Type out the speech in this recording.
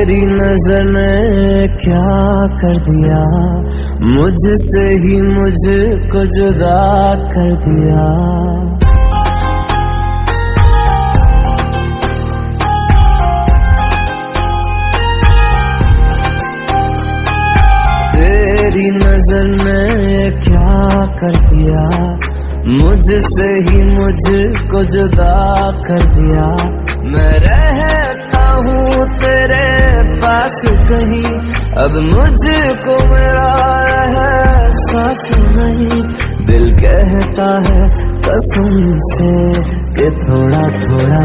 तेरी नजर ने क्या कर दिया, मुझसे ही मुझको जुदा कर दिया। तेरी नजर ने क्या कर दिया, मुझसे ही मुझको जुदा कर दिया। मैं रहता हूँ तेरे पास कहीं, अब मुझको मेरा एहसास नहीं। दिल कहता है कसम से कि थोड़ा थोड़ा